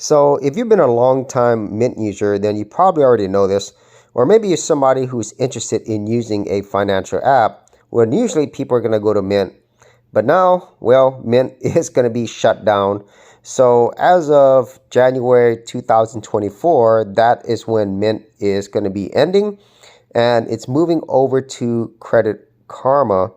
So if you've been a long time Mint user, then you probably already know this, or maybe you're somebody who's interested in using a financial app. Well, usually people are going to go to Mint, but now, well, Mint is going to be shut down. So as of January 2024, that is when Mint is going to be ending, and it's moving over to Credit Karma.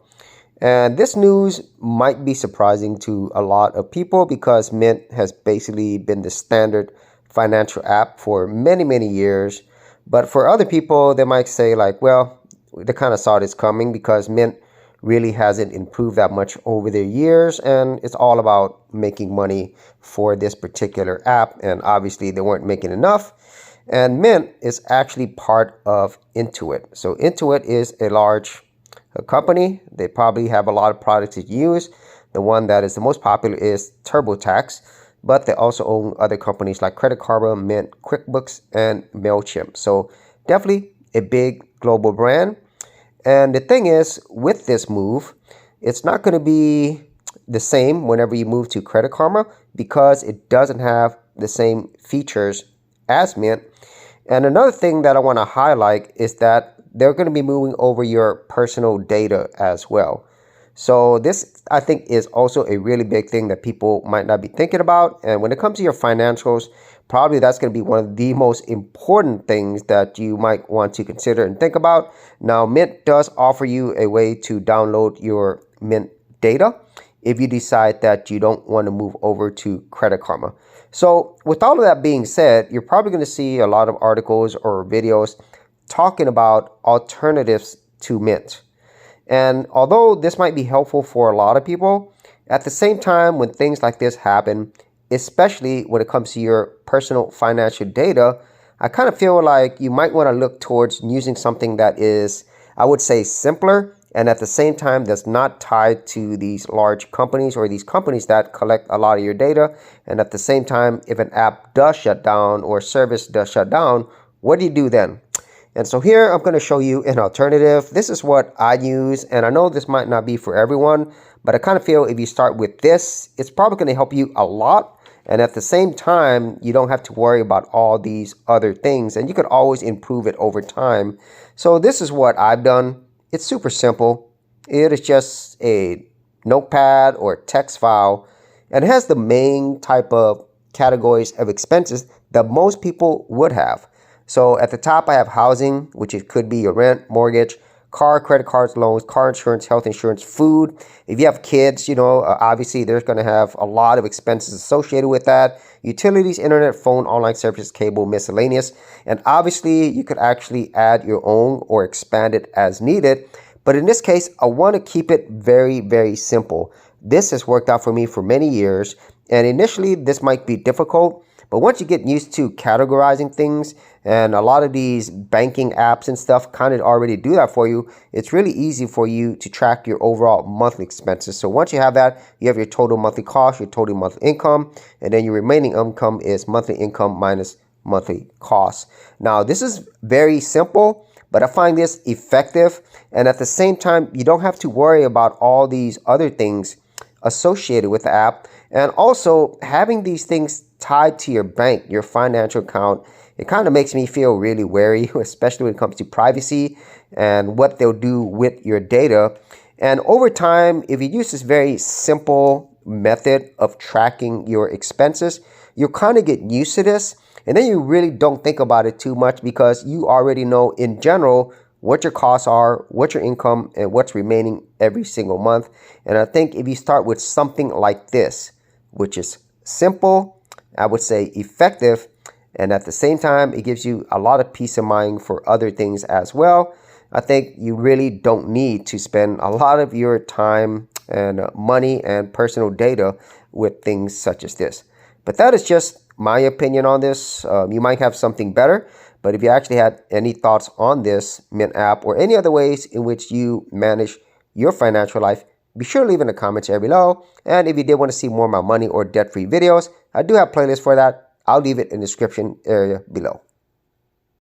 And this news might be surprising to a lot of people because Mint has basically been the standard financial app for many, many years. But for other people, they might say like, well, they kind of saw this coming because Mint really hasn't improved that much over the years. And it's all about making money for this particular app. And obviously they weren't making enough. And Mint is actually part of Intuit. So Intuit is a large company. They probably have a lot of products that you use. The one that is the most popular is TurboTax, but they also own other companies like Credit Karma, Mint, QuickBooks, and Mailchimp. So definitely a big global brand. And the thing is, with this move, it's not going to be the same whenever you move to Credit Karma because it doesn't have the same features as Mint. And another thing that I want to highlight is that they're going to be moving over your personal data as well. So this, I think, is also a really big thing that people might not be thinking about. And when it comes to your financials, probably that's going to be one of the most important things that you might want to consider and think about. Now, Mint does offer you a way to download your Mint data if you decide that you don't want to move over to Credit Karma. So with all of that being said, you're probably going to see a lot of articles or videos talking about alternatives to Mint. And although this might be helpful for a lot of people, at the same time, when things like this happen, especially when it comes to your personal financial data, I kind of feel like you might want to look towards using something that is, I would say, simpler, and at the same time that's not tied to these large companies or these companies that collect a lot of your data. And at the same time, if an app does shut down or service does shut down, what do you do then? And so here I'm going to show you an alternative. This is what I use, and I know this might not be for everyone, but I kind of feel if you start with this, it's probably going to help you a lot. And at the same time, you don't have to worry about all these other things, and you could always improve it over time. So this is what I've done. It's super simple. It is just a notepad or text file, and it has the main type of categories of expenses that most people would have. So at the top, I have housing, which it could be your rent, mortgage, car, credit cards, loans, car insurance, health insurance, food. If you have kids, obviously there's going to have a lot of expenses associated with that. Utilities, internet, phone, online services, cable, miscellaneous. And obviously you could actually add your own or expand it as needed. But in this case, I want to keep it very, very simple. This has worked out for me for many years. And initially this might be difficult, but once you get used to categorizing things, and a lot of these banking apps and stuff kind of already do that for you, it's really easy for you to track your overall monthly expenses. So once you have that, you have your total monthly cost, your total monthly income, and then your remaining income is monthly income minus monthly costs. Now, this is very simple, but I find this effective. And at the same time, you don't have to worry about all these other things associated with the app. And also having these things tied to your bank, your financial account, it kind of makes me feel really wary, especially when it comes to privacy and what they'll do with your data. And over time, if you use this very simple method of tracking your expenses, you'll kind of get used to this. And then you really don't think about it too much because you already know in general what your costs are, what your income, and what's remaining every single month. And I think if you start with something like this, which is simple, I would say effective, and at the same time, it gives you a lot of peace of mind for other things as well, I think you really don't need to spend a lot of your time and money and personal data with things such as this. But that is just my opinion on this. You might have something better, but if you actually had any thoughts on this Mint app or any other ways in which you manage your financial life, be sure to leave in the comments area below. And if you did want to see more of my money or debt-free videos, I do have playlists for that. I'll leave it in the description area below.